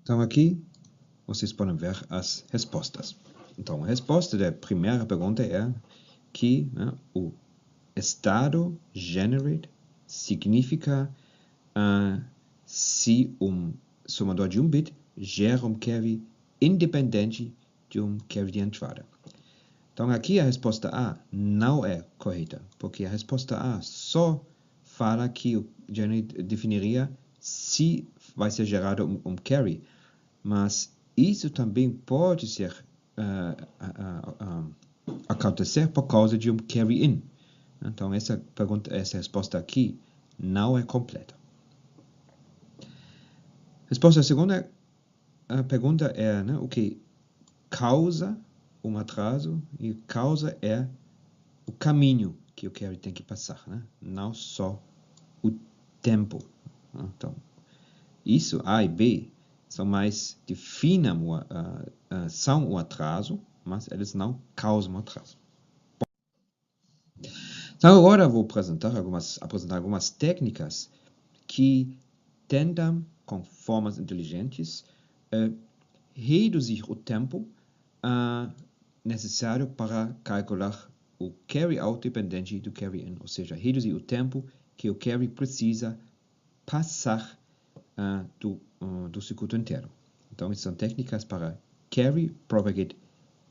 Então aqui vocês podem ver as respostas. Então a resposta da primeira pergunta é que o estado generate significa se somador de bit gera carry independente de carry de entrada. Então aqui a resposta A não é correta, porque a resposta A só fala que o generate definiria se vai ser gerado carry, mas isso também pode ser acontecer por causa de carry in. Então essa resposta aqui não é completa. Resposta à segunda pergunta é o que causa atraso, e causa é o caminho que o carry tem que passar, não só o tempo. Então, isso, A e B, são mais definem são o atraso, mas eles não causam o atraso. Então agora eu vou apresentar algumas técnicas que tentam, com formas inteligentes, reduzir o tempo necessário para calcular o carry out dependente do carry in, ou seja, reduzir o tempo que o carry precisa passar do circuito inteiro. Então, essas são técnicas para carry propagate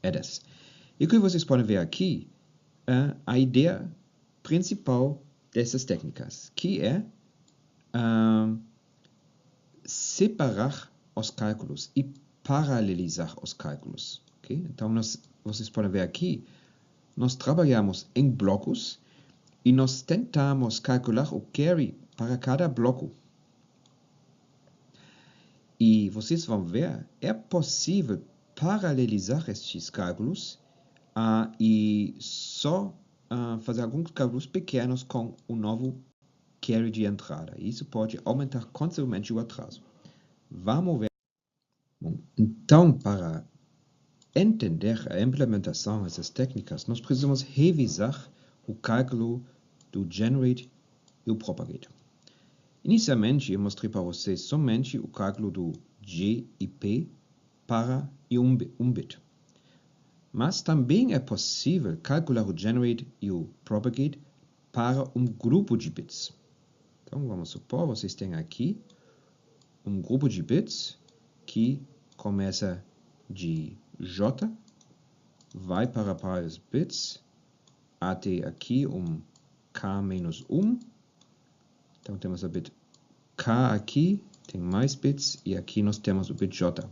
adders. E o que vocês podem ver aqui é a ideia principal dessas técnicas, que é separar os cálculos e paralelizar os cálculos. Okay? Então, vocês podem ver aqui, nós trabalhamos em blocos e nós tentamos calcular o carry para cada bloco. E vocês vão ver, é possível paralelizar estes cálculos e só fazer alguns cálculos pequenos com o novo carry de entrada. Isso pode aumentar consideravelmente o atraso. Vamos ver. Bom, então, para entender a implementação dessas técnicas, nós precisamos revisar o cálculo do generate e o propagate. Inicialmente, eu mostrei para vocês somente o cálculo do G e P para um bit. Mas também é possível calcular o generate e o propagate para um grupo de bits. Então, vamos supor, vocês têm aqui um grupo de bits que começa de J, vai para vários bits, até aqui K-1. Então, temos o bit K aqui, tem mais bits, e aqui nós temos o bit J.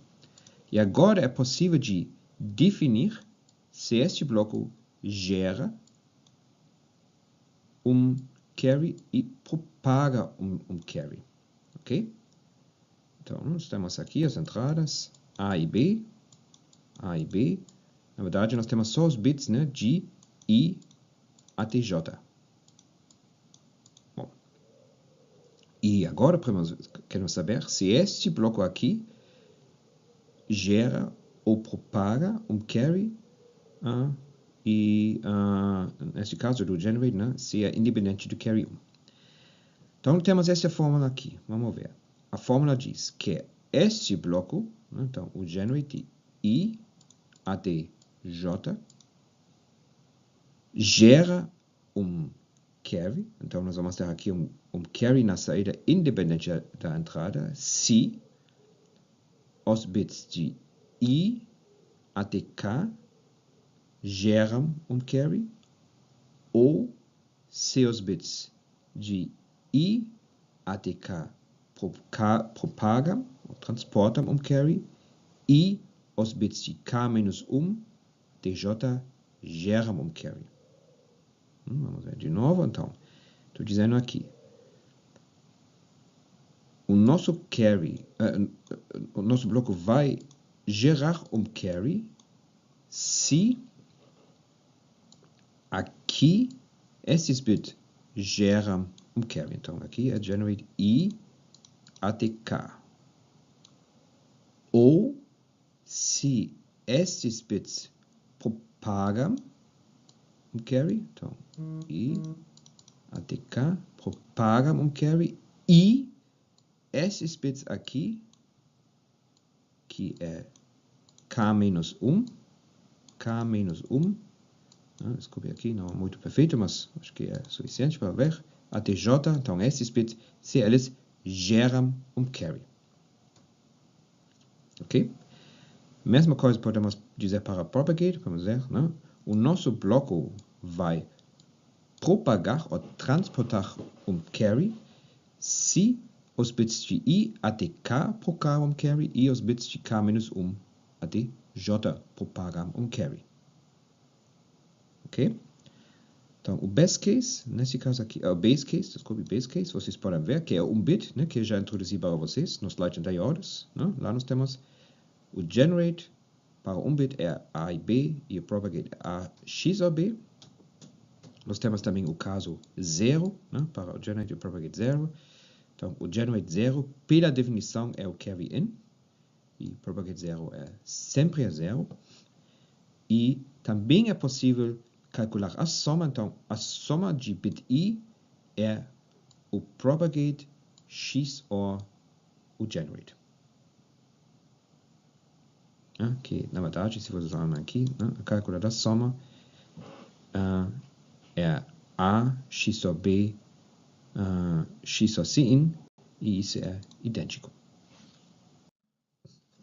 E agora é possível de definir se este bloco gera carry e propaga carry. Ok? Então, nós temos aqui as entradas A e B. Na verdade, nós temos só os bits de I até J. Bom. E agora queremos saber se este bloco aqui gera ou propaga carry e, neste caso do generate, se é independente do carry 1. Então, temos essa fórmula aqui. Vamos ver. A fórmula diz que este bloco, então, o generate I até J, gera carry. Então, nós vamos ter aqui carry na saída independente da entrada, se os bits de I até K geram carry, ou se os bits de I até K propagam, ou transportam carry, e os bits de K-1 de J geram carry. Vamos ver de novo, então. Estou dizendo aqui. O nosso carry, o nosso bloco vai gerar carry se aqui esses bits geram carry. Então, aqui é generate I até K. Ou se estes bits propagam carry, então I até K propagam carry, e esses bits aqui que é K menos 1. K menos 1. Desculpe aqui, não é muito perfeito, mas acho que é suficiente para ver. Até J, então esses bits, se eles geram carry. Ok? Mesma coisa podemos dizer para propagate, vamos ver, né? O nosso bloco vai propagar ou transportar carry se os bits de I até K propagam carry e os bits de K menos 1 até J propagam carry. Ok? Então, o best case, nesse caso aqui, o base case, vocês podem ver que é bit, né, que eu já introduzi para vocês nos slides anteriores. Né? Lá nós temos o generate para bit é A e B e o propagate é A, X ou B. Nós temos também o caso 0, né, para o generate e o propagate 0. Então, o generate 0, pela definição, é o carry in. E o propagate 0 é sempre 0. E também é possível calcular a soma. Então, a soma de bit I é o propagate X ou o generate. Que, na verdade, se vocês olharem aqui, a cálculo da soma é A, X ou B, X ou Cin, e isso é idêntico.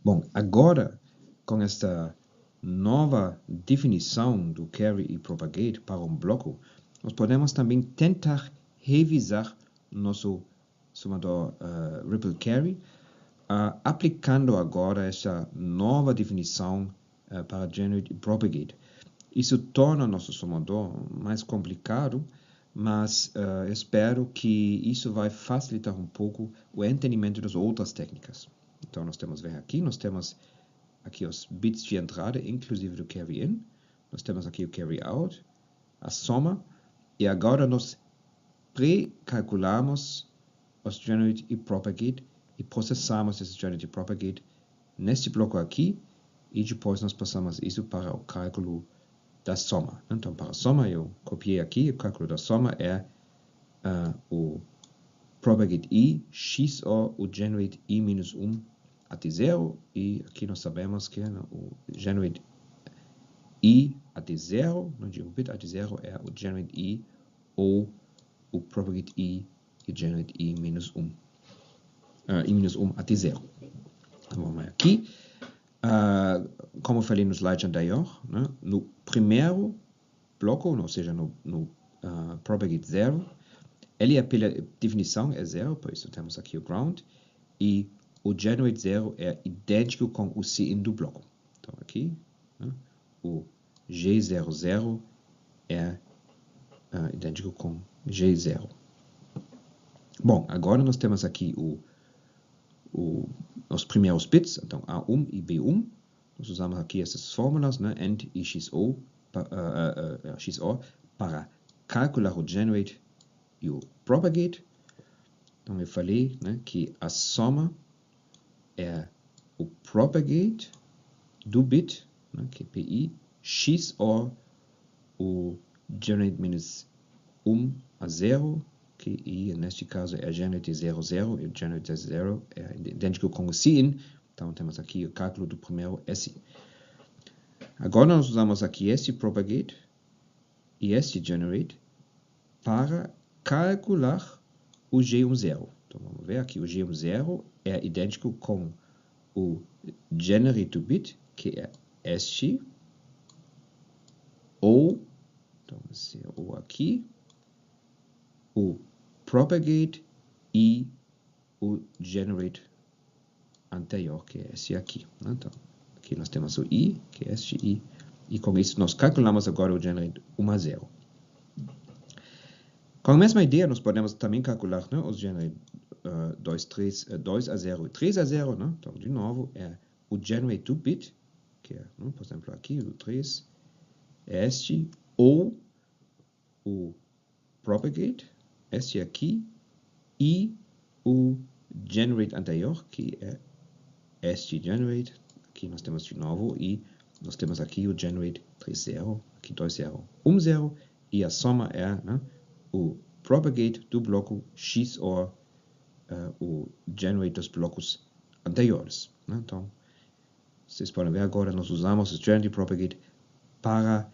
Bom, agora, com esta nova definição do carry e propagate para bloco, nós podemos também tentar revisar nosso somador Ripple Carry, aplicando agora essa nova definição para generate e propagate. Isso torna nosso somador mais complicado, mas espero que isso vai facilitar um pouco o entendimento das outras técnicas. Então, nós temos aqui os bits de entrada, inclusive do carry in. Nós temos aqui o carry out, a soma, e agora nós pré-calculamos os generate e propagate e processamos esse generate e propagate neste bloco aqui, e depois nós passamos isso para o cálculo da soma. Então, para a soma, eu copiei aqui, o cálculo da soma é o propagate I, X ou o generate I menos 1 até 0, e aqui nós sabemos que o generate I até 0, de bit até 0, é o generate I ou o propagate I e generate I menos 1. I menos 1 até 0. Então, vamos aqui. Como eu falei no slide anterior, né, no primeiro bloco, ou seja, no propagate 0, ele é pela definição é 0, por isso temos aqui o ground, e o generate 0 é idêntico com o Cin do bloco. Então aqui, né, o G00 é idêntico com G0. Bom, agora nós temos aqui os primeiros bits, então A1 e B1. Nós usamos aqui essas fórmulas, né, AND e XO, para calcular o generate e o propagate. Então eu falei, né, que a soma é o propagate do bit, né, que é PI, X ou o generate menos 1 a 0, que I, neste caso, é generate 0, 0, e o generate 0 é idêntico com o Cin. Então temos aqui o cálculo do primeiro S. Agora nós usamos aqui este propagate e este generate para calcular o G10. Então vamos ver aqui, o G10 é idêntico com o generate do bit, que é este, ou, então esse é o aqui, o propagate e o generate anterior, que é esse aqui. Então, aqui nós temos o I, que é este I, e com isso nós calculamos agora o generate 1 a 0. Com a mesma ideia, nós podemos também calcular, né, os generate 2 a 0 e 3 a 0. Né? Então, de novo, é o generate do bit, que é, né, por exemplo, aqui o 3, é este, ou o propagate, este aqui, e o generate anterior, que é este generate. Aqui nós temos de novo, e nós temos aqui o generate 3, 0, aqui 2, 0, 1, 0, e a soma é, né, o propagate do bloco X ou o generate dos blocos anteriores. Né? Então, vocês podem ver agora, nós usamos o Generate Propagate para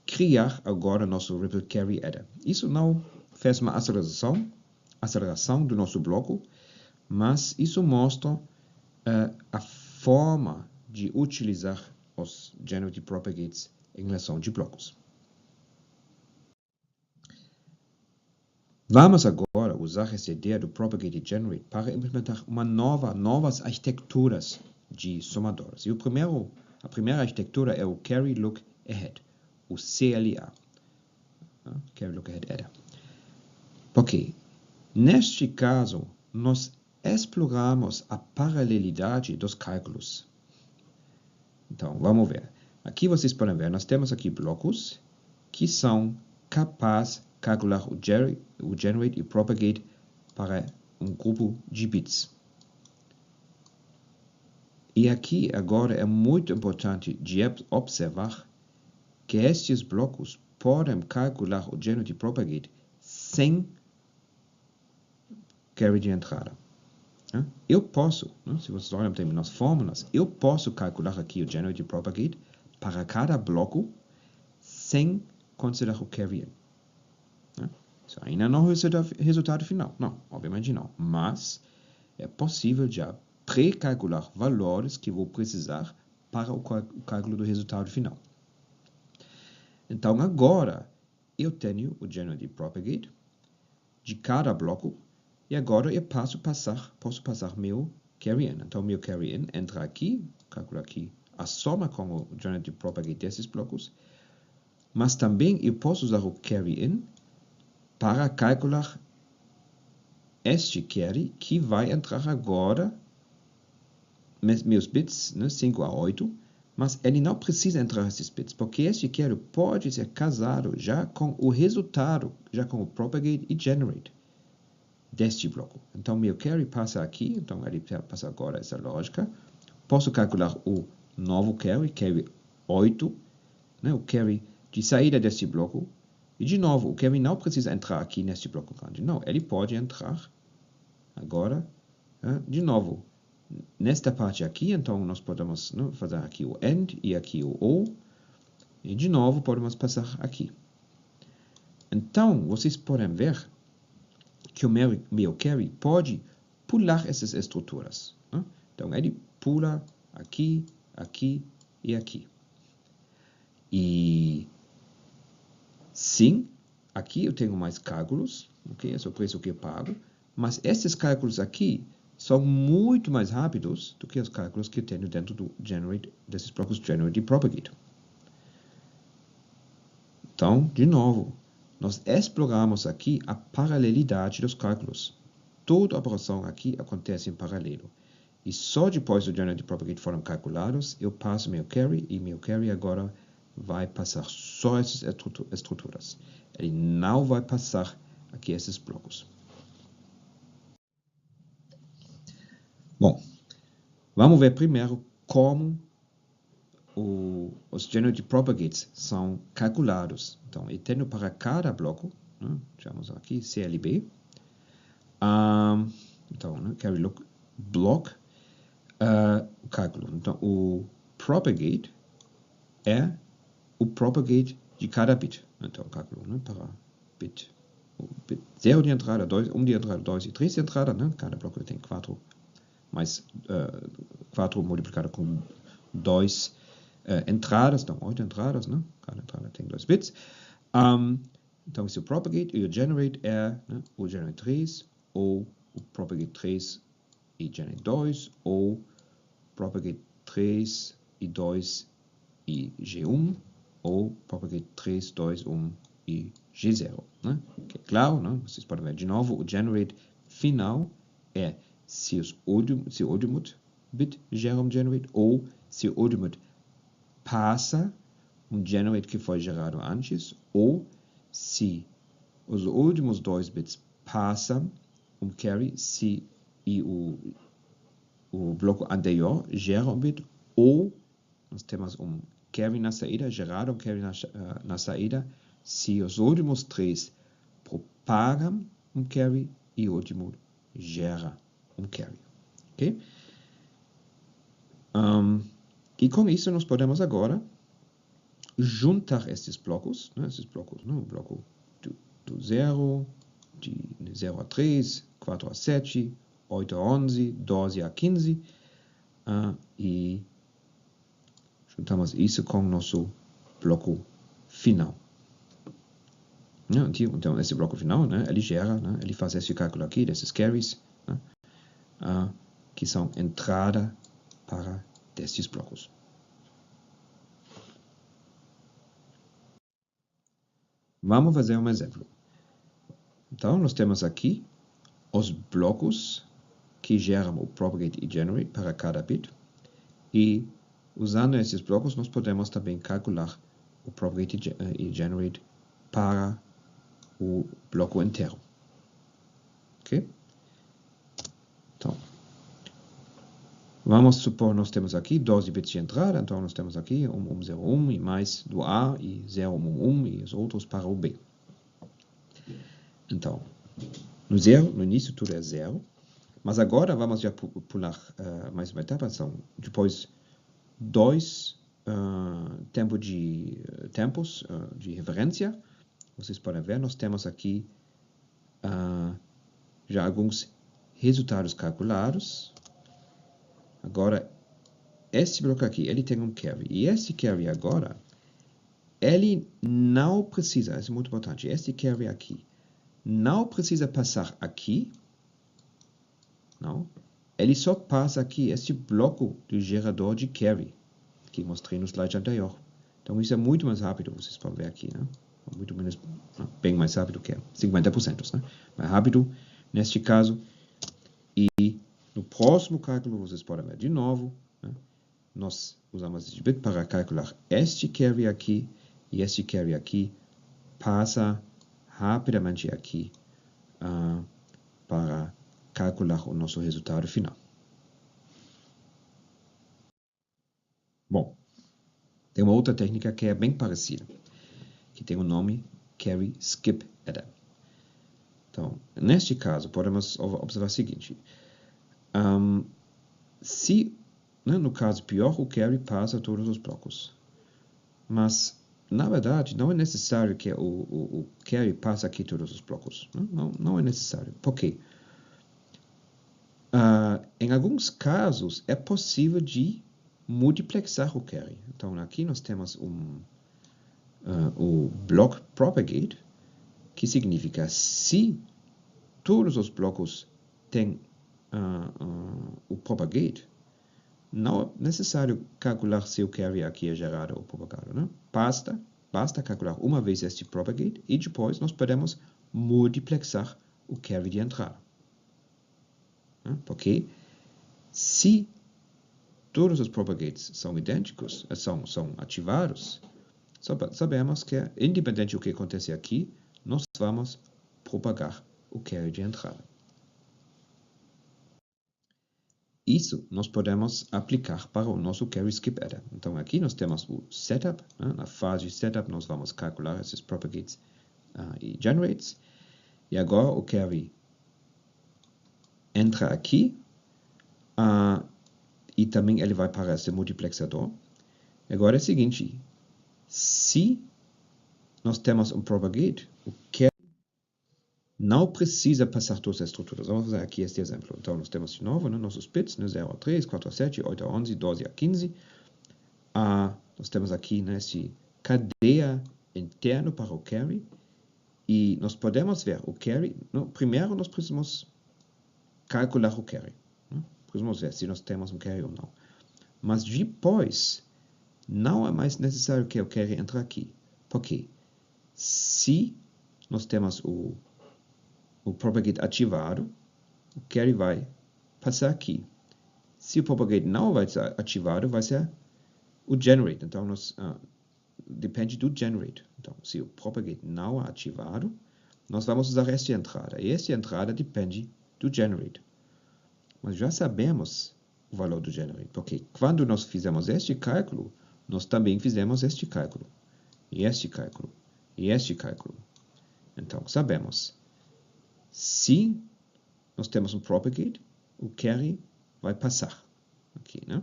criar agora nosso Ripple Carry Header. Isso não faz uma aceleração do nosso bloco, mas isso mostra a forma de utilizar os Generate Propagates em relação de blocos. Vamos agora usar essa ideia do Propagate Generate para implementar novas arquiteturas de somadores. E a primeira arquitetura é o Carry Look Ahead, o CLA. Carry Look Ahead Header. Porque, neste caso, nós exploramos a paralelidade dos cálculos. Então, vamos ver. Aqui vocês podem ver, nós temos aqui blocos que são capazes de calcular o Generate e Propagate para um grupo de bits. E aqui agora é muito importante de observar que estes blocos podem calcular o Generate e Propagate sem carry de entrada. Eu posso, se vocês olham também nas fórmulas, eu posso calcular aqui o Generate e Propagate para cada bloco sem considerar o carry in. Isso ainda não é o resultado final. Não, obviamente não. Mas é possível já pré-calcular valores que vou precisar para o cálculo do resultado final. Então, agora, eu tenho o Generate e Propagate de cada bloco e agora eu posso passar meu carry in. Então, meu carry in entra aqui, calculo aqui a soma com o Generate e Propagate desses blocos, mas também eu posso usar o carry in para calcular este carry que vai entrar agora, meus bits, 5 a 8, mas ele não precisa entrar esses bits, porque este carry pode ser casado já com o resultado, já com o Propagate e Generate deste bloco. Então, meu carry passa aqui, então ele passa agora essa lógica. Posso calcular o novo carry 8, o carry de saída deste bloco. E, de novo, o carry não precisa entrar aqui neste bloco grande. Não, ele pode entrar agora, de novo, nesta parte aqui. Então, nós podemos fazer aqui o AND e aqui o OR. E, de novo, podemos passar aqui. Então, vocês podem ver que o meu carry pode pular essas estruturas. Então, ele pula aqui, aqui e aqui. E sim, aqui eu tenho mais cálculos, ok? Esse é o preço que eu pago, mas esses cálculos aqui são muito mais rápidos do que os cálculos que eu tenho dentro do Generate, desses blocos Generate e Propagate. Então, de novo, nós exploramos aqui a paralelidade dos cálculos. Toda operação aqui acontece em paralelo. E só depois do Generate e Propagate foram calculados, eu passo meu carry, e meu carry agora vai passar só essas estruturas. Ele não vai passar aqui esses blocos. Bom, vamos ver primeiro como os Generate Propagates são calculados. Então, eu tenho para cada bloco, chamamos aqui CLB, então, carry look block, o cálculo. Então, o Propagate é o Propagate de cada bit. Então, o cálculo para bit 0 de entrada, 1 de entrada, 2 e 3 de entrada. Cada bloco tem 4, mais 4 multiplicado com 2 entradas, então 8 entradas. Cada entrada tem 2 bits. Então, esse é o Propagate e o Generate é o Generate 3, ou o Propagate 3 e Generate 2, ou Propagate 3 e 2 e G1, ou Propagate 3, 2, 1 e G0. Que é claro, vocês podem ver de novo, o Generate final é se o último bit gera um Generate, ou se o último passa um Generate que foi gerado antes, ou se os últimos 2 bits passam um carry e o bloco anterior gera um bit, ou nós temos um carry na saída, gerado um carry na saída, se os últimos 3 propagam um carry e o último gera um carry. Ok? E com isso nós podemos agora juntar esses blocos, né? O bloco do 0, de 0 a 3, 4 a 7, 8 a 11, 12 a 15, e juntamos isso com o nosso bloco final. Então, esse bloco final, né, ele gera, né, ele faz esse cálculo aqui, desses carries, né, que são entrada para desses blocos. Vamos fazer um exemplo. Então, nós temos aqui os blocos que geram o propagate e generate para cada bit. E, usando esses blocos, nós podemos também calcular o propagate e generate para o bloco inteiro. Ok? Então, vamos supor que nós temos aqui 12 bits de entrada, então nós temos aqui 0, 1 e mais do A, e 0, 1 e os outros para o B. Então, no início tudo é 0, mas agora vamos já pular mais uma etapa, são depois dois tempos de referência. Vocês podem ver, nós temos aqui já alguns resultados calculados. Agora, esse bloco aqui, ele tem um carry. E esse carry agora, ele não precisa, isso é muito importante, esse carry aqui, não precisa passar aqui, não. Ele só passa aqui, esse bloco do gerador de carry, que mostrei no slide anterior. Então, isso é muito mais rápido, vocês podem ver aqui, né? Muito menos, bem mais rápido que 50%, né? Mais rápido, neste caso. E no próximo cálculo, vocês podem ver de novo, né? Nós usamos esse bit para calcular este carry aqui, e este carry aqui passa rapidamente aqui para calcular o nosso resultado final. Bom, tem uma outra técnica que é bem parecida, que tem o nome Carry Skip Adder. Então, neste caso, podemos observar o seguinte. Se, né, no caso pior, o carry passa todos os blocos. Mas, na verdade, não é necessário que o carry passe aqui todos os blocos. Não é necessário. Por quê? Em alguns casos, é possível de multiplexar o carry. Então, aqui nós temos o block propagate, que significa se todos os blocos têm o propagate, não é necessário calcular se o carry aqui é gerado ou propagado. Né? Basta calcular uma vez este propagate e depois nós podemos multiplexar o carry de entrada. Né? Porque se todos os propagates são idênticos, são ativados, sabemos que, independente do que acontece aqui, nós vamos propagar o carry de entrada. Isso nós podemos aplicar para o nosso Carry Skip Adder. Então aqui nós temos o Setup. Né? Na fase de Setup nós vamos calcular esses Propagates e Generates. E agora o Carry entra aqui e também ele vai para esse multiplexador. Agora é o seguinte, se nós temos um Propagate, o Carry não precisa passar todas as estruturas. Vamos fazer aqui este exemplo. Então, nós temos de novo, né, nossos bits, né, 0 a 3, 4 a 7, 8 a 11, 12 a 15. Nós temos aqui, né, esse cadeia interno para o carry. E nós podemos ver o carry. Primeiro, nós precisamos calcular o carry. Né? Precisamos ver se nós temos um carry ou não. Mas depois, não é mais necessário que o carry entre aqui. Porque se nós temos o propagate ativado, o carry vai passar aqui. Se o propagate não vai ser ativado, vai ser o generate. Então, depende do generate. Então, se o propagate não é ativado, nós vamos usar esta entrada. E esta entrada depende do generate. Mas já sabemos o valor do generate, porque quando nós fizemos este cálculo, nós também fizemos este cálculo, e este cálculo, e este cálculo. Então, sabemos. Se nós temos um propagate, o carry vai passar aqui, né?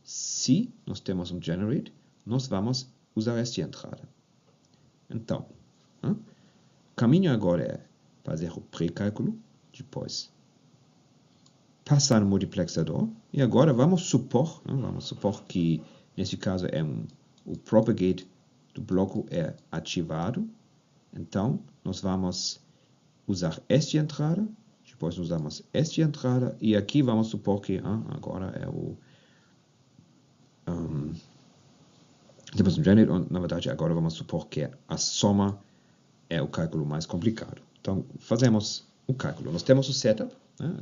se nós temos um generate, nós vamos usar esta entrada. Então, o caminho agora é fazer o pré-cálculo, depois passar no multiplexador, e agora vamos supor que, nesse caso, o propagate do bloco é ativado. Então, nós vamos usar esta entrada, depois usamos esta entrada, e aqui vamos supor que agora é temos um generate, na verdade, agora vamos supor que a soma é o cálculo mais complicado. Então, fazemos o cálculo. Nós temos o setup, né?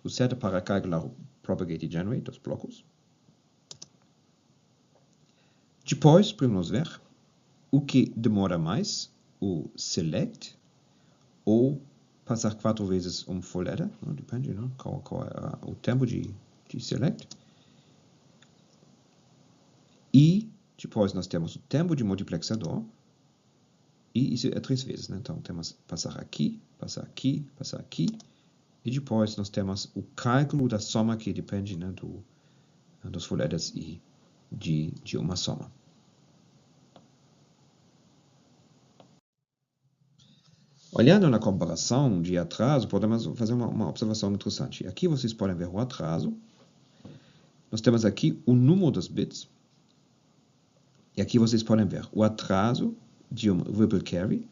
O setup para calcular o propagate e generate dos blocos. Depois, podemos ver o que demora mais, o select ou passar 4 vezes full adder, depende, qual é o tempo de select. E depois nós temos o tempo de multiplexador, e isso é 3 vezes, né? Então temos passar aqui, passar aqui, passar aqui, e depois nós temos o cálculo da soma que depende, né, dos full adders e de uma soma. Olhando na comparação de atraso, podemos fazer uma observação interessante. Aqui vocês podem ver o atraso. Nós temos aqui o número dos bits. E aqui vocês podem ver o atraso de um ripple carry,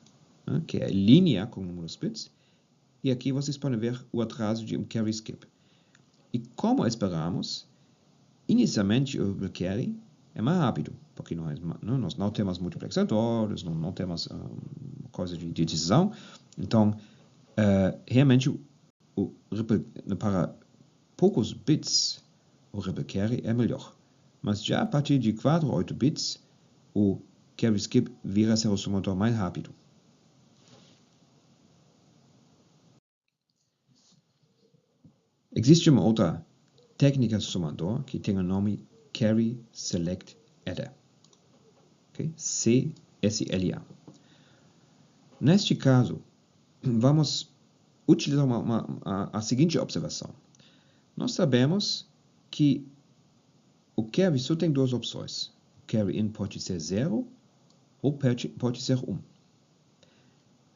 né, que é linear com o número dos bits. E aqui vocês podem ver o atraso de um carry skip. E como esperamos, inicialmente o ripple carry é mais rápido, porque nós não temos multiplexadores, não temos coisa de decisão. Então, realmente, o ripple, para poucos bits, o ripple carry é melhor. Mas já a partir de 4 ou 8 bits, o carry skip vira ser o somador mais rápido. Existe uma outra técnica somador que tem o nome Carry Select Adder. Okay? CSLA. Neste caso, vamos utilizar a seguinte observação. Nós sabemos que o carry só tem 2 opções. O carry in pode ser 0 ou pode ser 1.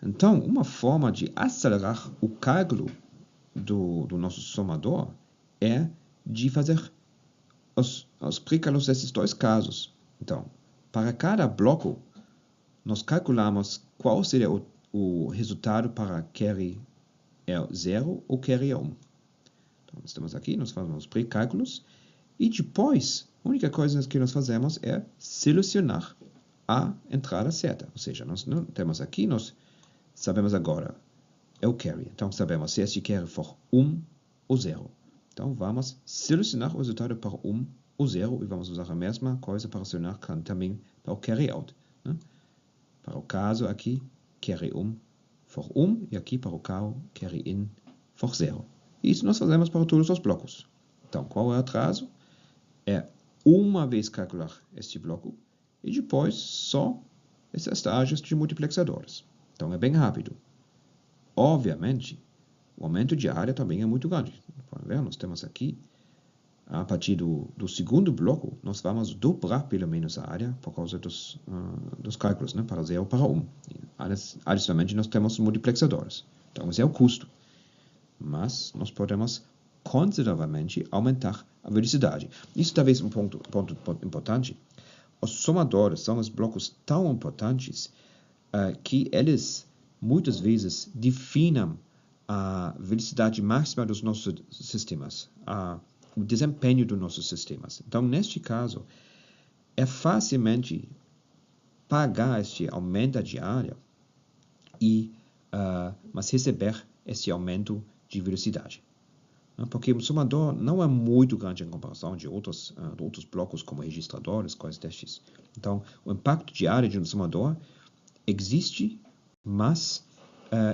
Então, uma forma de acelerar o cálculo do nosso somador é de fazer os pré-cálculos desses 2 casos. Então, para cada bloco, nós calculamos qual seria o resultado para carry é 0 ou carry é 1. Então, nós temos aqui, nós fazemos os pré-cálculos, e depois, a única coisa que nós fazemos é selecionar a entrada certa. Ou seja, nós não temos aqui, nós sabemos agora, é o carry. Então, sabemos se este carry for 1 ou 0. Então, vamos selecionar o resultado para 1 ou 0, e vamos usar a mesma coisa para selecionar também para o carry out. Né? Para o caso aqui, carry 1 for 1, e aqui para o caso, carry in for 0. Isso nós fazemos para todos os blocos. Então, qual é o atraso? É uma vez calcular este bloco, e depois só esses estágios de multiplexadores. Então, é bem rápido. Obviamente, o aumento de área também é muito grande. Podem ver, nós temos aqui, a partir do segundo bloco, nós vamos dobrar pelo menos a área por causa dos cálculos, né, para 0 para 1. Adicionalmente, nós temos multiplexadores. Então, esse é o custo. Mas nós podemos consideravelmente aumentar a velocidade. Isso talvez um ponto importante. Os somadores são os blocos tão importantes que eles muitas vezes definem a velocidade máxima dos nossos sistemas, o desempenho dos nossos sistemas. Então, neste caso, é facilmente pagar este aumento de área mas receber esse aumento de velocidade. Porque o somador não é muito grande em comparação de outros blocos como registradores, coisas destes. Então, o impacto de área de um somador existe, mas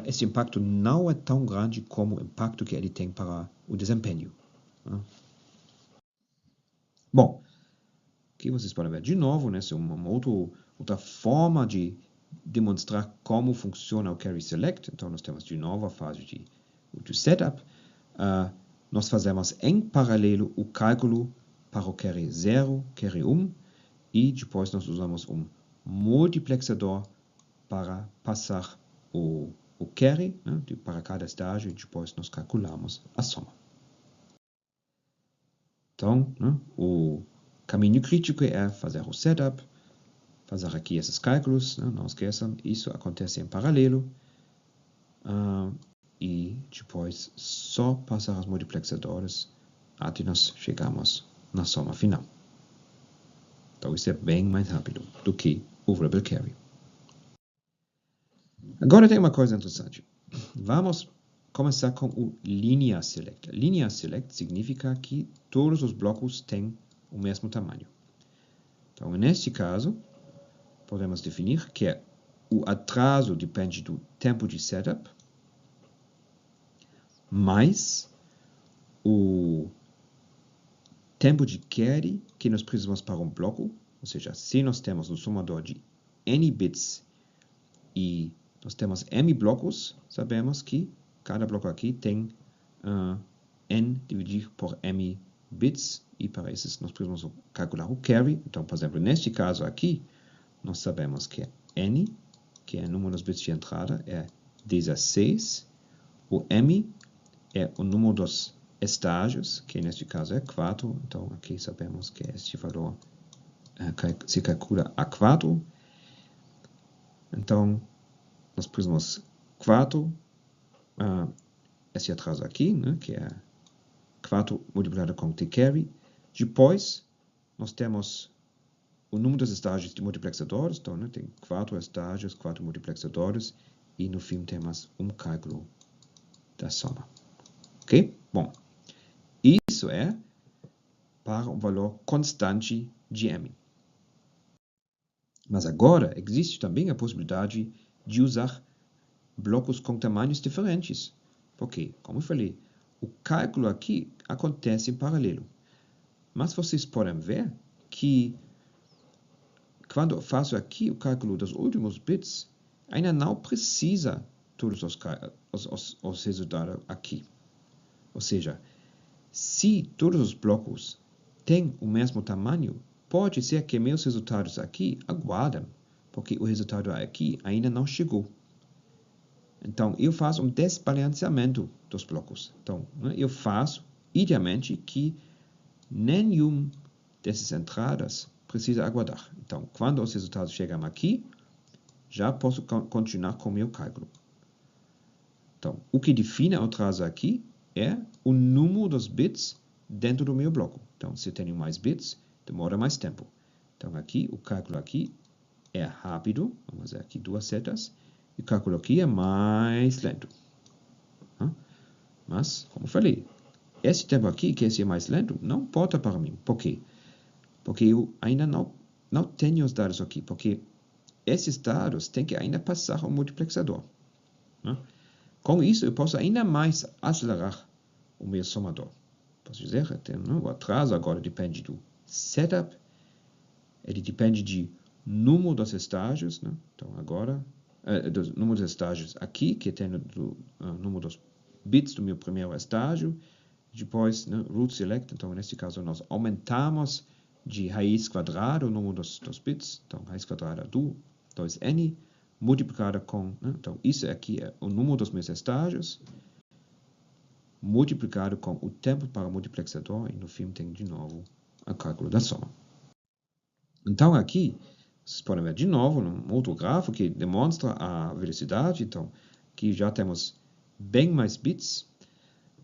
esse impacto não é tão grande como o impacto que ele tem para o desempenho. Bom, aqui vocês podem ver de novo, né, essa é uma outra forma de demonstrar como funciona o Carry Select. Então, nós temos de novo a fase do setup. Nós fazemos em paralelo o cálculo para o carry 0, carry 1, e depois nós usamos um multiplexador para passar o carry, né, para cada estágio, e depois nós calculamos a soma. Então, né, o caminho crítico é fazer o setup, fazer aqui esses cálculos, né, não esqueçam, isso acontece em paralelo, e depois só passar os multiplexadores até nós chegamos na soma final. Então isso é bem mais rápido do que o Rebel Carry. Agora tem uma coisa interessante. Vamos começar com o Linear Select. Linear Select significa que todos os blocos têm o mesmo tamanho. Então, neste caso, podemos definir que o atraso depende do tempo de setup, mais o tempo de carry que nós precisamos para um bloco, ou seja, se nós temos um somador de n bits e nós temos m blocos, sabemos que cada bloco aqui tem n dividido por m bits, e para isso nós precisamos calcular o carry. Então, por exemplo, neste caso aqui, nós sabemos que n, que é o número dos bits de entrada, é 16, o m é o número dos estágios, que neste caso é 4, então aqui sabemos que este valor se calcula a 4. Então, nós precisamos 4, esse atraso aqui, né, que é 4 multiplicado com t-carry. Depois, nós temos o número dos estágios de multiplexadores, então né, tem 4 estágios, 4 multiplexadores, e no fim temos um cálculo da soma. Ok? Bom, isso é para um valor constante de m. Mas agora existe também a possibilidade de usar blocos com tamanhos diferentes. Porque, como eu falei, o cálculo aqui acontece em paralelo. Mas vocês podem ver que quando eu faço aqui o cálculo dos últimos bits, ainda não precisa todos os resultados aqui. Ou seja, se todos os blocos têm o mesmo tamanho, pode ser que meus resultados aqui aguardem, porque o resultado aqui ainda não chegou. Então, eu faço um desbalanceamento dos blocos. Então, né, eu faço, idealmente, que nenhum dessas entradas precisa aguardar. Então, quando os resultados chegam aqui, já posso continuar com o meu cálculo. Então, o que define o atraso aqui é o número dos bits dentro do meu bloco. Então, se eu tenho mais bits, demora mais tempo. Então, aqui, o cálculo aqui é rápido. Vamos fazer aqui 2 setas. E o cálculo aqui é mais lento. Mas, como eu falei, esse tempo aqui, que esse é mais lento, não importa para mim. Por quê? Porque eu ainda não tenho os dados aqui. Porque esses dados têm que ainda passar ao multiplexador. Com isso, eu posso ainda mais acelerar o meu somador. Posso dizer, o atraso agora depende do setup, ele depende do número dos estágios, né? Então agora, do número dos estágios aqui, que tem o número dos bits do meu primeiro estágio, depois, né, root select, então nesse caso nós aumentamos de raiz quadrada o número dos bits, então raiz quadrada do 2n, multiplicada com, né, então isso aqui é o número dos meus estágios, multiplicado com o tempo para o multiplexador, e no fim tem de novo o cálculo da soma. Então aqui, vocês podem ver de novo um outro gráfico que demonstra a velocidade. Então aqui já temos bem mais bits.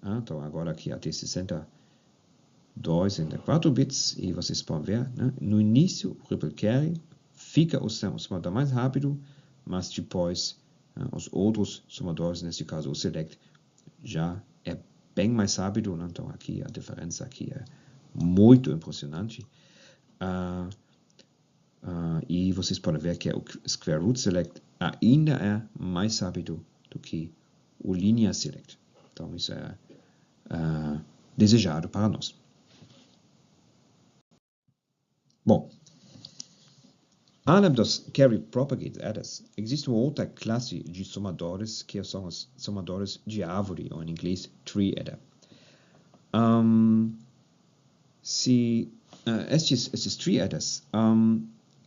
Então agora aqui até 62, 64 bits, e vocês podem ver, né, no início o Rebel Carry fica o somador mais rápido, mas depois os outros somadores, nesse caso o Select, já é bem mais rápido, né? Então aqui a diferença aqui é muito impressionante. E vocês podem ver que o Square Root Select ainda é mais rápido do que o Linear Select. Então isso é desejado para nós. Bom, além dos Carry Propagate Adders, existe uma outra classe de somadores que são os somadores de árvore, ou em inglês Tree Adder. se esses triadas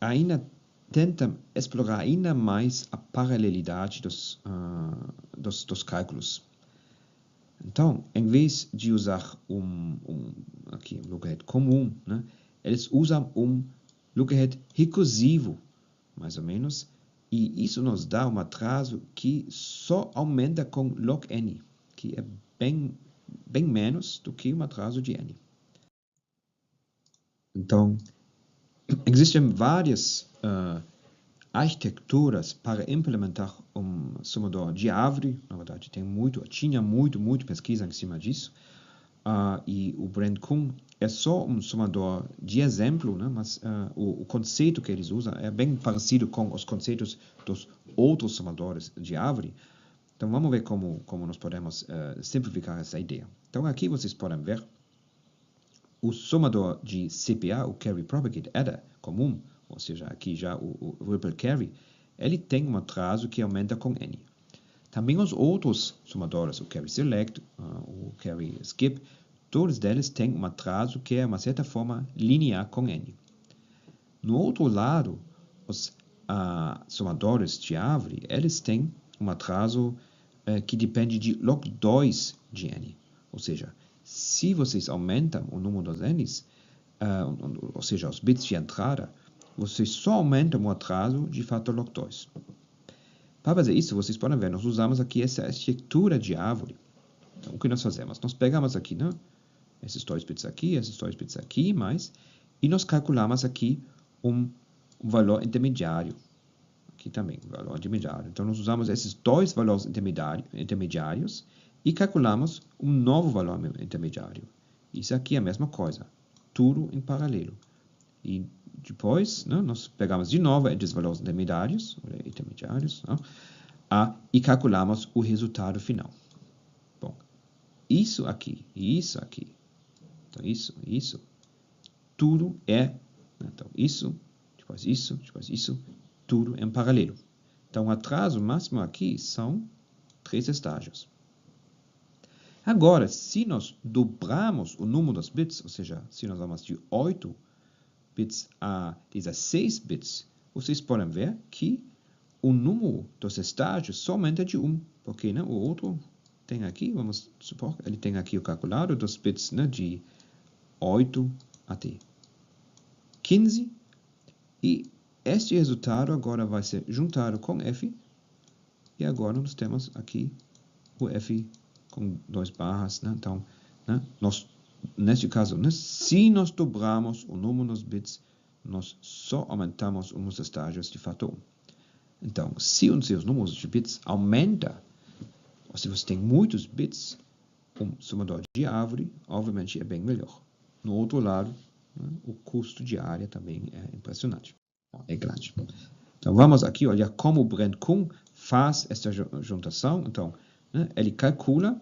ainda tentam explorar ainda mais a paralelidade dos cálculos. Então, em vez de usar aqui logaritmo comum, né, eles usam logaritmo recursivo, mais ou menos, e isso nos dá um atraso que só aumenta com log n, que é bem menos do que um atraso de n. Então, existem várias arquiteturas para implementar somador de árvore. Na verdade, tinha muito pesquisa em cima disso. E o Brent Kung é só somador de exemplo, né? Mas o conceito que eles usam é bem parecido com os conceitos dos outros somadores de árvore. Então, vamos ver como nós podemos simplificar essa ideia. Então, aqui vocês podem ver o somador de CPA, o Carry Propagate Adder comum, ou seja, aqui já o Ripple Carry, ele tem um atraso que aumenta com n. Também os outros somadores, o Carry Select, o Carry Skip, todos eles têm um atraso que é, de uma certa forma, linear com n. No outro lado, os somadores de árvore, eles têm um atraso que depende de log 2 de n. Ou seja, se vocês aumentam o número dos n's, ou seja, os bits de entrada, vocês só aumentam o atraso de fator log 2. Para fazer isso, vocês podem ver, nós usamos aqui essa arquitetura de árvore. Então, o que nós fazemos? Nós pegamos aqui, né, esses 2 bits aqui, e nós calculamos aqui um valor intermediário. Aqui também, valor intermediário. Então, nós usamos esses 2 valores intermediários e calculamos um novo valor intermediário. Isso aqui é a mesma coisa, tudo em paralelo. E depois, né, nós pegamos de novo esses valores intermediários, e calculamos o resultado final. Bom, isso aqui e isso aqui, então isso, tudo é, então isso, depois isso, tudo em paralelo. Então, o atraso máximo aqui são 3 estágios. Agora, se nós dobramos o número dos bits, ou seja, se nós vamos de 8 bits a 16 bits, vocês podem ver que o número dos estágios somente é de 1, porque, né, o outro tem aqui, vamos supor, ele tem aqui o calculado dos bits, né, de 8 até 15, e este resultado agora vai ser juntado com f, e agora nós temos aqui o f com 2 barras, né? Então, né, neste caso, né, se nós dobramos o número dos bits, nós só aumentamos os estágios de fator 1. Então, se os seus números de bits aumenta, ou se você tem muitos bits, somador de árvore, obviamente, é bem melhor. No outro lado, né, o custo de área também é impressionante, é grande. Então, vamos aqui olhar como o Brent Kung faz esta juntação. Então, né, ele calcula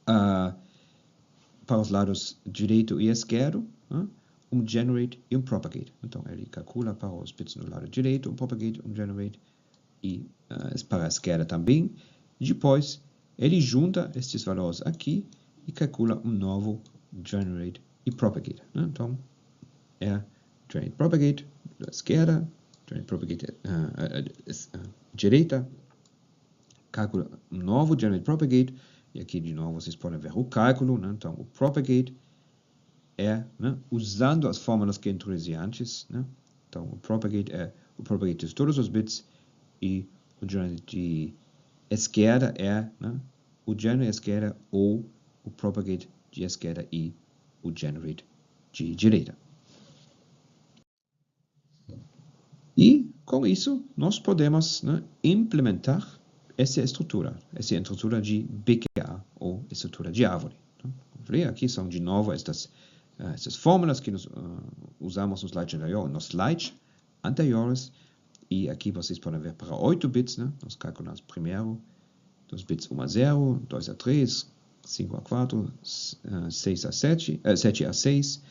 para os lados direito e esquerdo, né, generate e propagate. Então, ele calcula para os bits no lado direito, propagate, generate, e para a esquerda também. Depois, ele junta estes valores aqui e calcula novo generate e propagate. Né? Então, é generate propagate da esquerda, generate propagate direita, calcula novo generate propagate, e aqui de novo vocês podem ver o cálculo, né? Então o propagate é, né, usando as fórmulas que introduzi antes, né? Então o propagate é o propagate de todos os bits, e o generate de esquerda é, né, o generate esquerda ou o propagate de esquerda e o generate de direita. E com isso nós podemos, né, implementar essa estrutura de BQA, ou estrutura de árvore. Então, aqui são de novo essas fórmulas que nós usamos nos slides anteriores, e aqui vocês podem ver para 8 bits, né? Nós calculamos primeiro dos bits 1 a 0, 2 a 3, 5 a 4, 6 a 7, 7 a 6,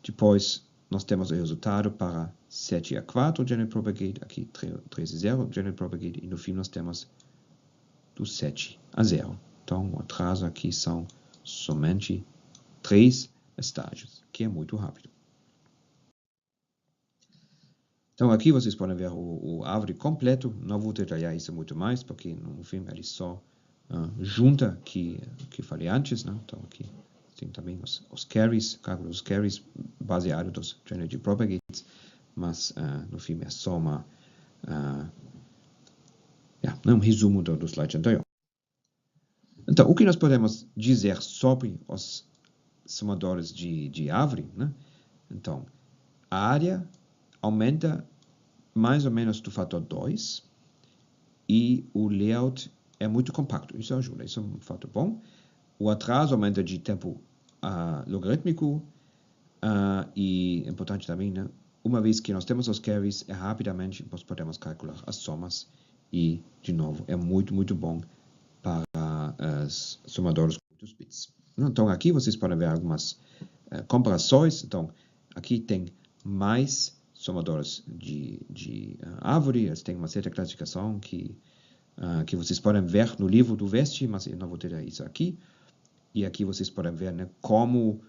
depois nós temos o resultado para 7 a 4, generate propagate, aqui 3 a 0, generate propagate, e no fim nós temos do 7 a 0. Então, o atraso aqui são somente 3 estágios. que é muito rápido. Então aqui vocês podem ver o árvore completo. Não vou detalhar isso muito mais, porque no filme ele só junta que falei antes, né? Então aqui tem também os carries, cálculos carries baseados dos Generate Propagates, mas no filme é só um resumo do slide anterior. Então, o que nós podemos dizer sobre os somadores de árvore, né? Então, a área aumenta mais ou menos do fator 2 e o layout é muito compacto. Isso ajuda, isso é um fator bom. O atraso aumenta de tempo logarítmico e importante também, né? Uma vez que nós temos os carries, rapidamente nós podemos calcular as somas e, de novo, é muito, muito bom para os somadores com muitos bits. Então, aqui vocês podem ver algumas comparações. Então, aqui tem mais somadores de árvore. Eles têm uma certa classificação que vocês podem ver no livro do Vesti, mas eu não vou ter isso aqui. E aqui vocês podem ver, né, como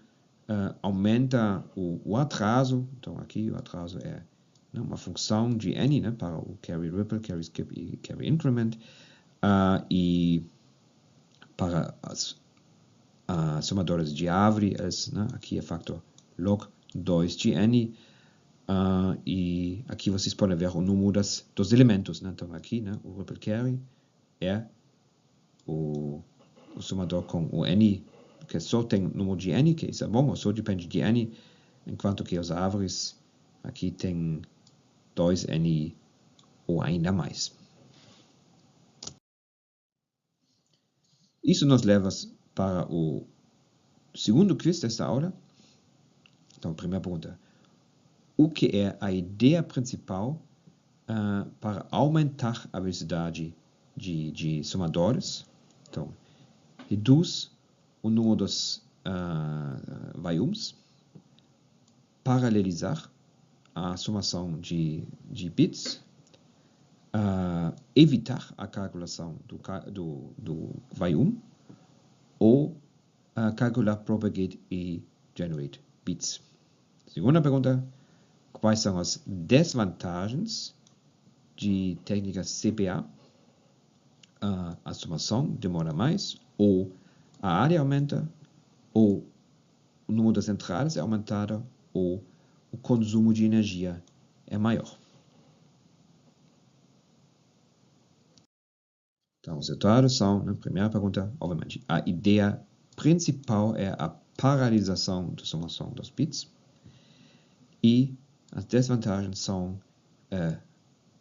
aumenta o atraso. Então, aqui o atraso é uma função de n, né, para o carry ripple, carry skip e carry increment. E para as somadores de árvore, aqui é factor log 2 de n. E aqui vocês podem ver o número dos elementos. Né? Então aqui, né, o ripple carry é o somador com o n, que só tem número de n, que isso é bom, ou só depende de n, enquanto que as árvores aqui tem 2n ou ainda mais. Isso nos leva para o segundo quiz desta aula. Então, primeira pergunta. O que é a ideia principal para aumentar a velocidade de somadores? Então, reduz o número dos volumes, paralelizar a somação de bits, evitar a calculação do volume ou calcular propagate e generate bits. Segunda pergunta, quais são as desvantagens de técnicas CPA? A somação demora mais, ou a área aumenta, ou o número das entradas é aumentado, ou o consumo de energia é maior. Então, os resultados são, na primeira pergunta, obviamente, a ideia principal é a paralisação da somação dos bits. E as desvantagens são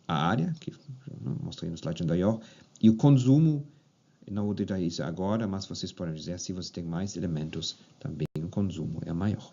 a área, que eu mostrei no slide anterior, e o consumo. Não vou detalhar isso agora, mas vocês podem dizer, se você tem mais elementos, também o consumo é maior.